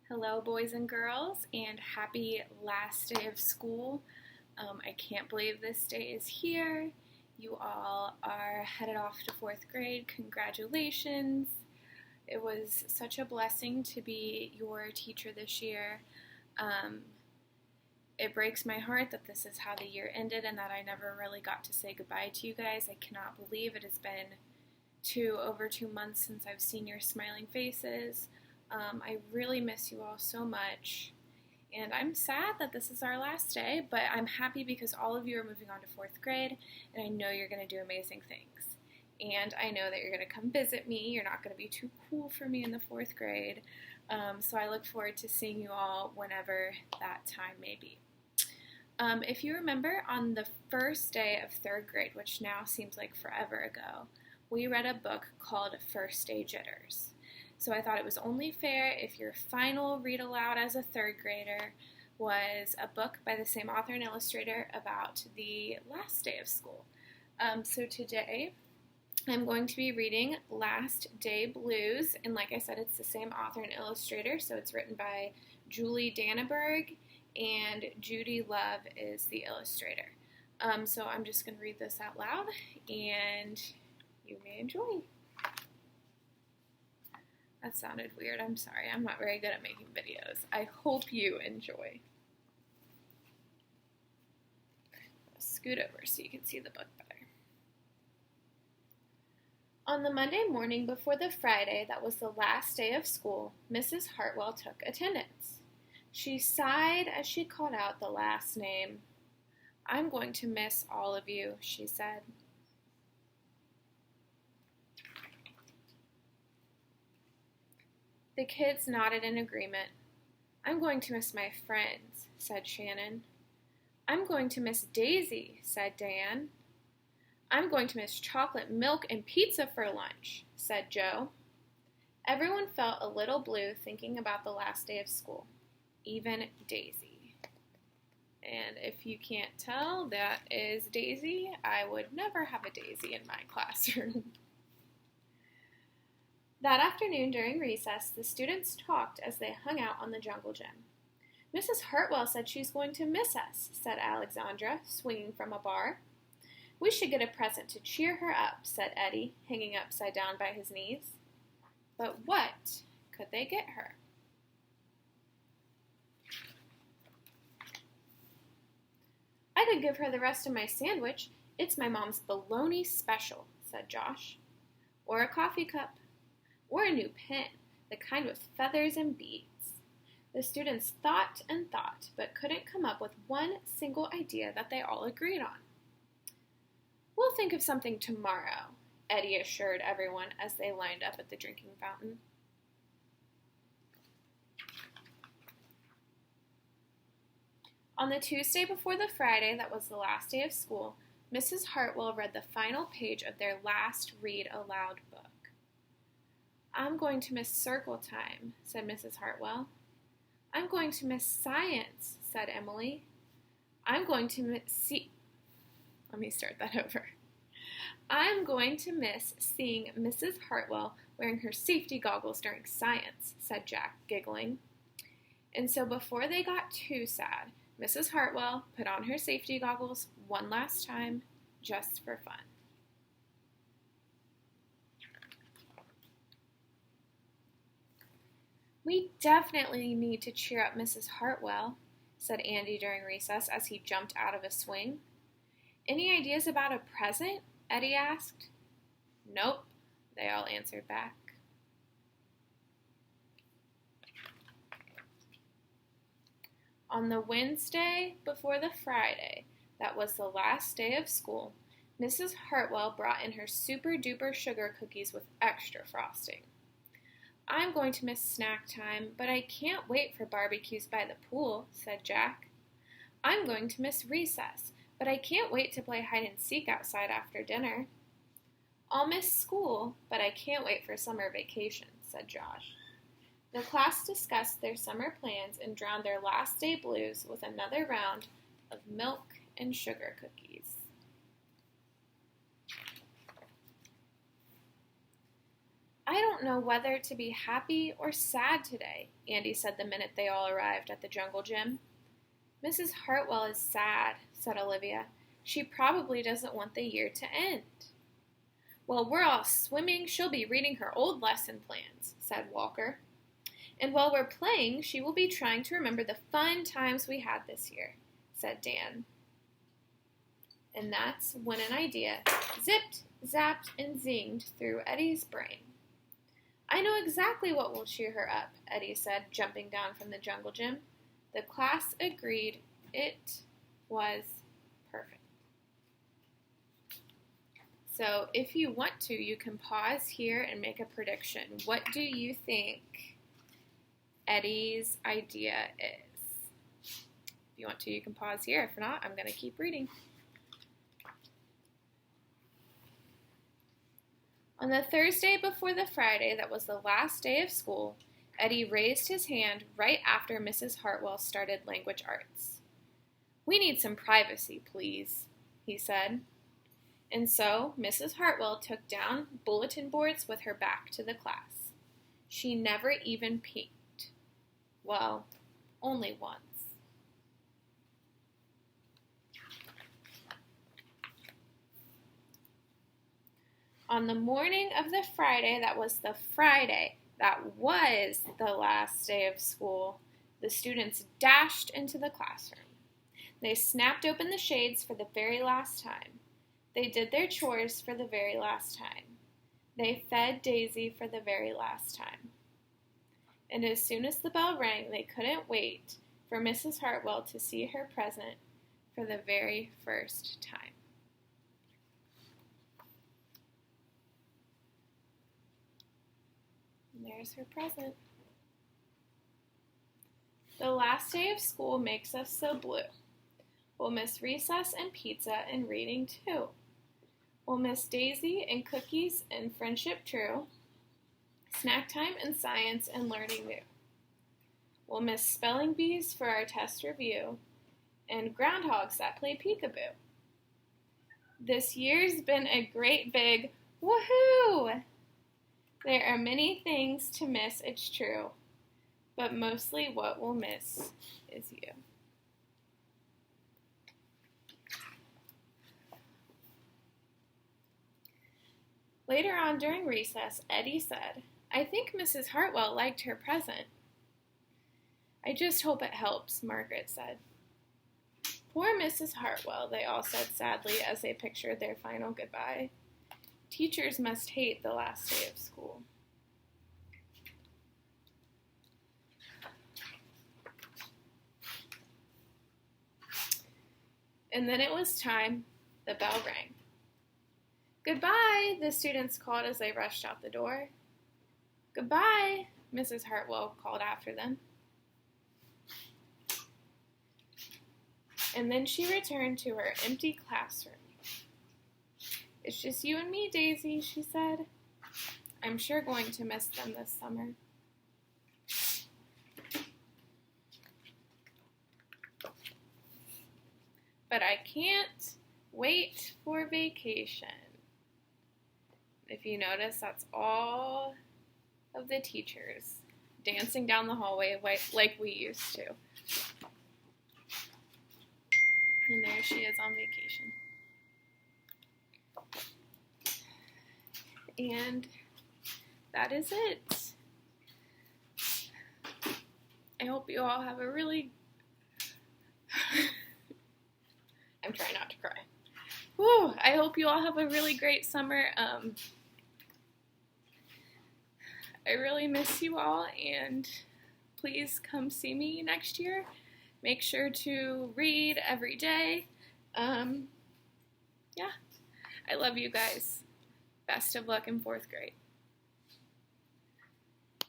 Hello, boys and girls, and happy last day of school. I can't believe this day is here. You all are headed off to fourth grade. Congratulations. It was such a blessing to be your teacher this year. It breaks my heart that this is how the year ended and that I never really got to say goodbye to you guys. I cannot believe it has been over 2 months since I've seen your smiling faces. I really miss you all so much, and I'm sad that this is our last day, but I'm happy because all of you are moving on to fourth grade, and I know you're going to do amazing things. And I know that you're going to come visit me. You're not going to be too cool for me in the fourth grade, so I look forward to seeing you all whenever that time may be. If you remember, on the first day of third grade, which now seems like forever ago, we read a book called First Day Jitters. So I thought it was only fair if your final read aloud as a third grader was a book by the same author and illustrator about the last day of school. So today I'm going to be reading Last Day Blues, and like I said, it's the same author and illustrator, so it's written by Julie Danneberg, and Judy Love is the illustrator. So I'm just going to read this out loud, and you may enjoy. That sounded weird. I'm sorry. I'm not very good at making videos. I hope you enjoy. I'll scoot over so you can see the book better. On the Monday morning before the Friday that was the last day of school, Mrs. Hartwell took attendance. She sighed as she called out the last name. "I'm going to miss all of you," she said. The kids nodded in agreement. "I'm going to miss my friends," said Shannon. "I'm going to miss Daisy," said Dan. "I'm going to miss chocolate milk and pizza for lunch," said Joe. Everyone felt a little blue thinking about the last day of school, even Daisy. And if you can't tell, that is Daisy. I would never have a Daisy in my classroom. That afternoon during recess, the students talked as they hung out on the jungle gym. "Mrs. Hartwell said she's going to miss us," said Alexandra, swinging from a bar. "We should get a present to cheer her up," said Eddie, hanging upside down by his knees. But what could they get her? "I could give her the rest of my sandwich. It's my mom's bologna special," said Josh. "Or a coffee cup. Or a new pen, the kind with feathers and beads." The students thought and thought, but couldn't come up with one single idea that they all agreed on. "We'll think of something tomorrow," Eddie assured everyone as they lined up at the drinking fountain. On the Tuesday before the Friday that was the last day of school, Mrs. Hartwell read the final page of their last read aloud book. "I'm going to miss circle time," said Mrs. Hartwell. "I'm going to miss science," said Emily. "I'm going to miss Let me start that over. "I'm going to miss seeing Mrs. Hartwell wearing her safety goggles during science," said Jack, giggling. And so before they got too sad, Mrs. Hartwell put on her safety goggles one last time, just for fun. "We definitely need to cheer up Mrs. Hartwell," said Andy during recess as he jumped out of a swing. "Any ideas about a present?" Eddie asked. "Nope," they all answered back. On the Wednesday before the Friday that was the last day of school, Mrs. Hartwell brought in her super-duper sugar cookies with extra frosting. "I'm going to miss snack time, but I can't wait for barbecues by the pool," said Jack. "I'm going to miss recess, but I can't wait to play hide and seek outside after dinner." "I'll miss school, but I can't wait for summer vacation," said Josh. The class discussed their summer plans and drowned their last day blues with another round of milk and sugar cookies. "I don't don't know whether to be happy or sad today, Andy said the minute they all arrived at the jungle gym. Mrs. Hartwell is sad, said Olivia. She probably doesn't want the year to end. While we're all swimming, she'll be reading her old lesson plans, said Walker. And while we're playing, she will be trying to remember the fun times we had this year, said Dan. And that's when an idea zipped, zapped, and zinged through Eddie's brain. I know exactly what will cheer her up, Eddie said, jumping down from the jungle gym. The class agreed it was perfect. So if you want to, you can pause here and make a prediction. What do you think Eddie's idea is? If you want to, you can pause here. If not, I'm going to keep reading. On the Thursday before the Friday that was the last day of school, Eddie raised his hand right after Mrs. Hartwell started language arts. We need some privacy, please, he said. And so Mrs. Hartwell took down bulletin boards with her back to the class. She never even peeked. Well, only once. On the morning of the Friday that was the last day of school, the students dashed into the classroom. They snapped open the shades for the very last time. They did their chores for the very last time. They fed Daisy for the very last time. And as soon as the bell rang, they couldn't wait for Mrs. Hartwell to see her present for the very first time. And there's her present. The last day of school makes us so blue. We'll miss recess and pizza and reading too. We'll miss Daisy and cookies and friendship true, snack time and science and learning new. We'll miss spelling bees for our test review and groundhogs that play peekaboo. This year's been a great big woohoo! There are many things to miss, it's true, but mostly what we'll miss is you. Later on during recess, Eddie said, I think Mrs. Hartwell liked her present. I just hope it helps, Margaret said. Poor Mrs. Hartwell, they all said sadly as they pictured their final goodbye. Teachers must hate the last day of school. And then it was time. The bell rang. Goodbye, the students called as they rushed out the door. Goodbye, Mrs. Hartwell called after them. And then she returned to her empty classroom. It's just you and me, Daisy, she said. I'm sure going to miss them this summer. But I can't wait for vacation. If you notice, that's all of the teachers dancing down the hallway like we used to. And there she is on vacation. And that is it. I hope you all have a really... I'm trying not to cry. Whew, I hope you all have a really great summer. I really miss you all, and please come see me next year. Make sure to read every day. Yeah, I love you guys. Best of luck in 4th grade.